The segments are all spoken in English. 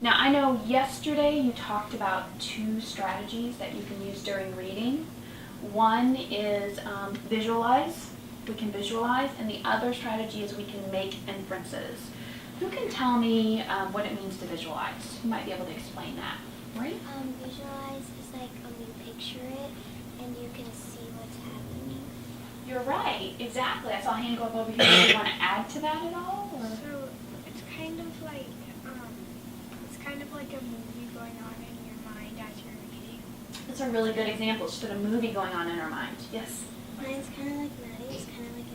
Now, I know yesterday you talked about two strategies that you can use during reading. One is visualize. We can visualize, and the other strategy is we can make inferences. Who can tell me what it means to visualize? Who might be able to explain that? Right? Visualize is like you picture it and you can see what's happening. You're right, exactly. I saw a hand go up over here. Do you want to add to that at all? Or? So it's kind of like a movie going on in your mind as you're reading. That's a really good example. It's just a movie going on in our mind. Yes? Mine's kind of like Maddie's, kind of like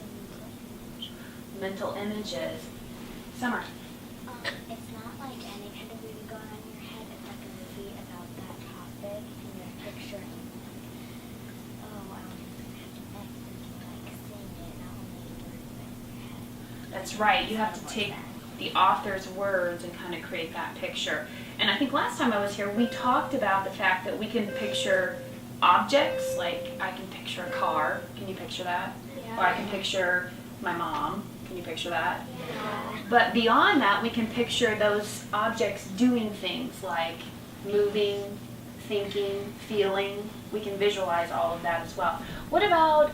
a Mental images. Summer. it's not like any kind of movie going on in your head. It's like a movie about that topic and you're picturing I don't know like seeing it, not only words but in your head. That's right. You have to take the author's words and kind of create that picture. And I think last time I was here, we talked about the fact that we can picture objects, like I can picture a car. Can you picture that? Yeah. Or I can picture my mom. Can you picture that? Yeah. But beyond that, we can picture those objects doing things like moving, thinking, feeling. We can visualize all of that as well. What about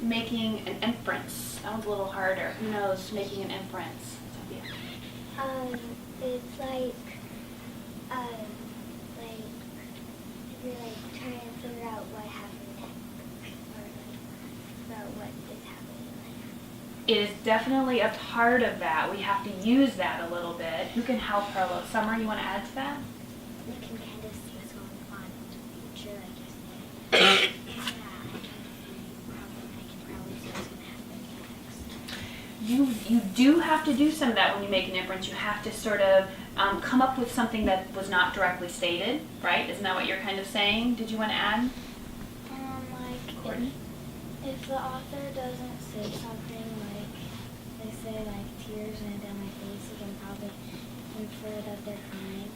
making an inference? That one's a little harder. Who knows making an inference? Sophia. It's like you're like trying to figure out what happened next, or like about what is happening later. It is definitely a part of that. We have to use that a little bit. Who can help her a little? Summer, you want to add to that? You can kind of see what's going on in the future, like you said. Yeah, I can probably see what's going to happen next. You do have to do some of that when you make an inference. You have to sort of come up with something that was not directly stated, right? Isn't that what you're kind of saying? Did you want to add? Like Courtney? if the author doesn't say something like they say like tears ran down my face, you can probably infer that they're crying.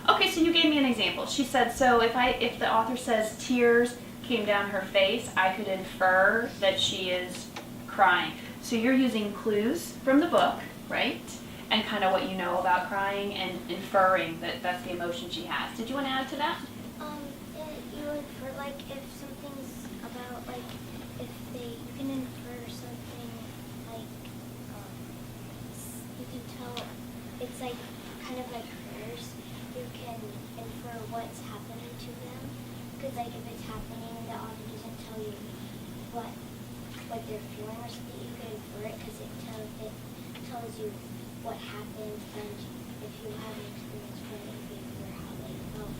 Okay, so you gave me an example. She said, so if the author says tears came down her face, I could infer that she is crying. So you're using clues from the book, right? And kind of what you know about crying and inferring that that's the emotion she has. Did you want to add to that? You infer like if something's about like you can infer something like you can tell it's like kind of like prayers. You can infer what's happening to them because like if it's happening and the author doesn't tell you what they're feeling or something, you can infer it because it tells you what happened, and if you have an experience from it, you can infer how they felt.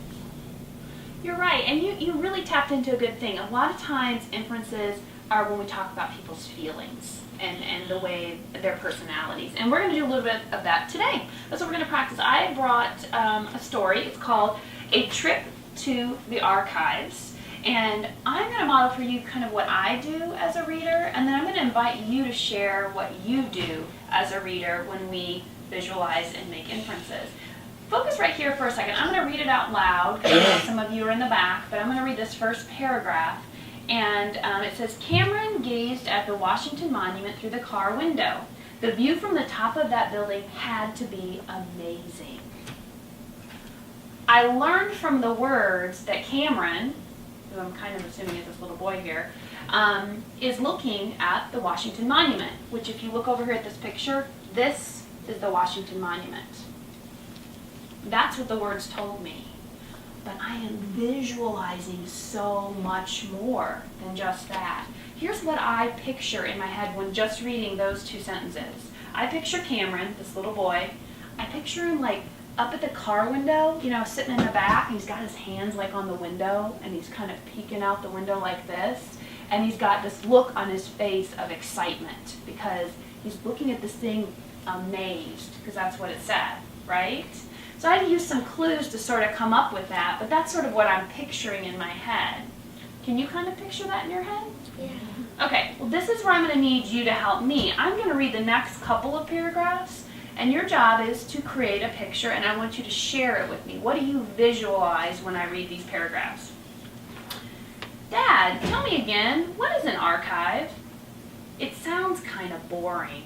You're right, and you really tapped into a good thing. A lot of times inferences are when we talk about people's feelings and the way their personalities. And we're going to do a little bit of that today. That's what we're going to practice. I brought a story. It's called A Trip to the Archives. And I'm going to model for you kind of what I do as a reader, and then I'm going to invite you to share what you do as a reader when we visualize and make inferences. Focus right here for a second. I'm going to read it out loud, because I know some of you are in the back, but I'm going to read this first paragraph. And it says, Cameron gazed at the Washington Monument through the car window. The view from the top of that building had to be amazing. I learned from the words that Cameron, who I'm kind of assuming is this little boy here, is looking at the Washington Monument, which if you look over here at this picture, this is the Washington Monument. That's what the words told me. But I am visualizing so much more than just that. Here's what I picture in my head when just reading those two sentences. I picture Cameron, this little boy. I picture him like up at the car window, sitting in the back, and he's got his hands like on the window, and he's kind of peeking out the window like this, and he's got this look on his face of excitement because he's looking at this thing amazed, because that's what it said, right? So I had to use some clues to sort of come up with that, but that's sort of what I'm picturing in my head. Can you kind of picture that in your head? Yeah. Okay, well this is where I'm going to need you to help me. I'm going to read the next couple of paragraphs, and your job is to create a picture, and I want you to share it with me. What do you visualize when I read these paragraphs? Dad, tell me again, what is an archive? It sounds kind of boring.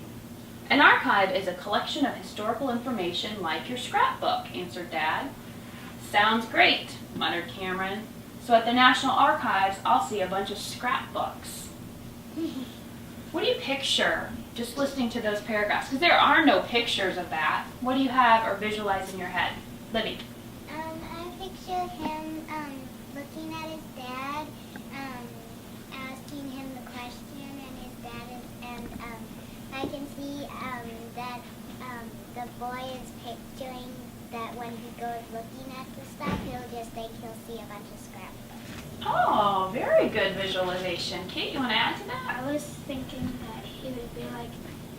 An archive is a collection of historical information like your scrapbook, answered Dad. Sounds great, muttered Cameron. So at the National Archives, I'll see a bunch of scrapbooks. What do you picture just listening to those paragraphs? Because there are no pictures of that. What do you have or visualize in your head? Libby. I picture him looking at his dad, asking him the question, and his dad is, and I can see that the boy is picturing that when he goes looking at the stuff, he'll see a bunch of scrapbooks. Oh, very good visualization. Kate, you want to add to that? I was thinking that he would be like,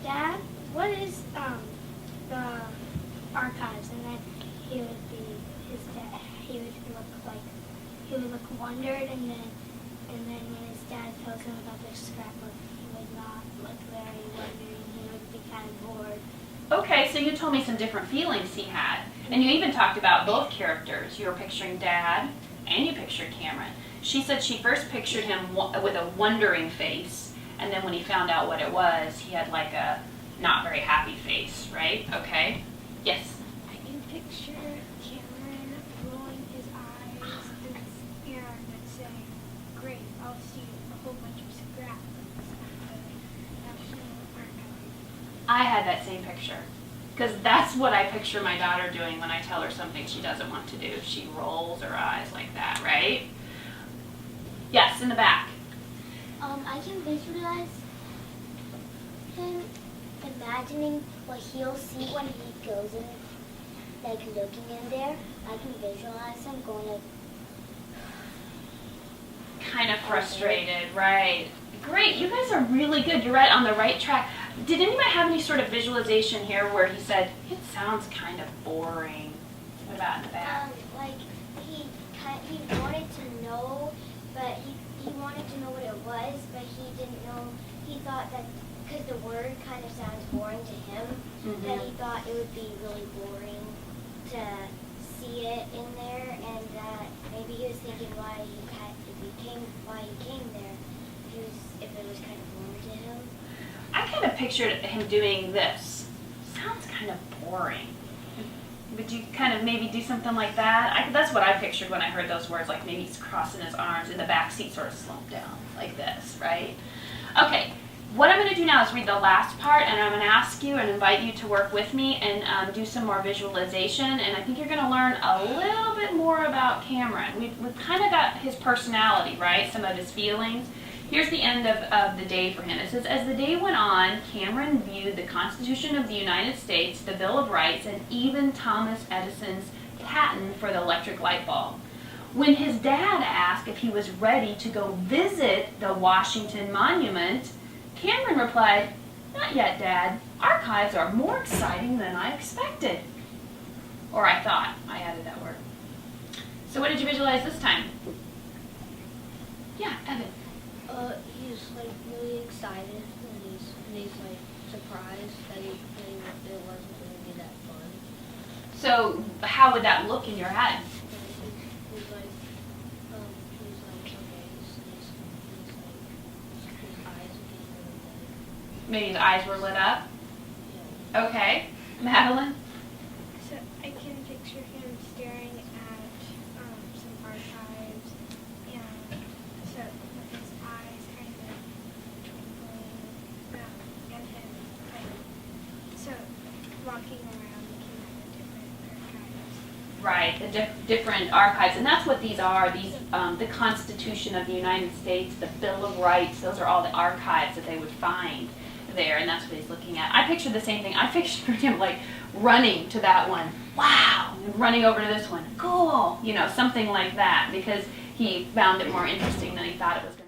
Dad, what is the archives? And then he would be his dad. He would look wondered, and then when his dad tells him about the scrapbook, he would not look very wondering. He would be kind of bored. Okay, so you told me some different feelings he had. And you even talked about both characters. You were picturing Dad, and you pictured Cameron. She said she first pictured him with a wondering face, and then when he found out what it was, he had like a not very happy face, right? Okay. Yes? I can picture Cameron rolling his eyes and saying, great, I'll see a whole bunch of scrapbooks at the National Archives. I had that same picture. Because that's what I picture my daughter doing when I tell her something she doesn't want to do. She rolls her eyes like that, right? Yes, in the back. I can visualize him imagining what he'll see when he goes in, like looking in there. I can visualize him going like, Kind of frustrated, right? Great, you guys are really good. You're right on the right track. Did anybody have any sort of visualization here where he said, it sounds kind of boring? What about in the back? like he wanted to know, but he wanted to know what it was, but he didn't know. He thought that because the word kind of sounds boring to him, that he thought it would be really boring to see it in there, and that maybe he was thinking why he came there, if it was kind of boring to him. I kind of pictured him doing this. Sounds kind of boring. Would you kind of maybe do something like that? That's what I pictured when I heard those words, like maybe he's crossing his arms in the back seat, sort of slumped down like this, right? Okay, what I'm going to do now is read the last part, and I'm going to ask you and invite you to work with me and do some more visualization, and I think you're going to learn a little bit more about Cameron. We've kind of got his personality, right? Some of his feelings. Here's the end of the day for him. It says, as the day went on, Cameron viewed the Constitution of the United States, the Bill of Rights, and even Thomas Edison's patent for the electric light bulb. When his dad asked if he was ready to go visit the Washington Monument, Cameron replied, not yet, Dad. Archives are more exciting than I expected. Or I thought. I added that word. So what did you visualize this time? Yeah, Evan. He's like really excited, and he's like surprised that it wasn't going to be that fun. So how would that look in your head? He's like, okay, his eyes are getting really big. Maybe his eyes were lit up? Yeah. Okay. Madeline? So I can picture him staring at some archives, and so with his eyes kind of twinkling, and him like so walking around looking at the different archives. Right, the different archives, and that's what these are. These, the Constitution of the United States, the Bill of Rights. Those are all the archives that they would find there, and that's what he's looking at. I pictured the same thing. I pictured him like running to that one, wow, and running over to this one, cool, something like that, because he found it more interesting than he thought it was going to be.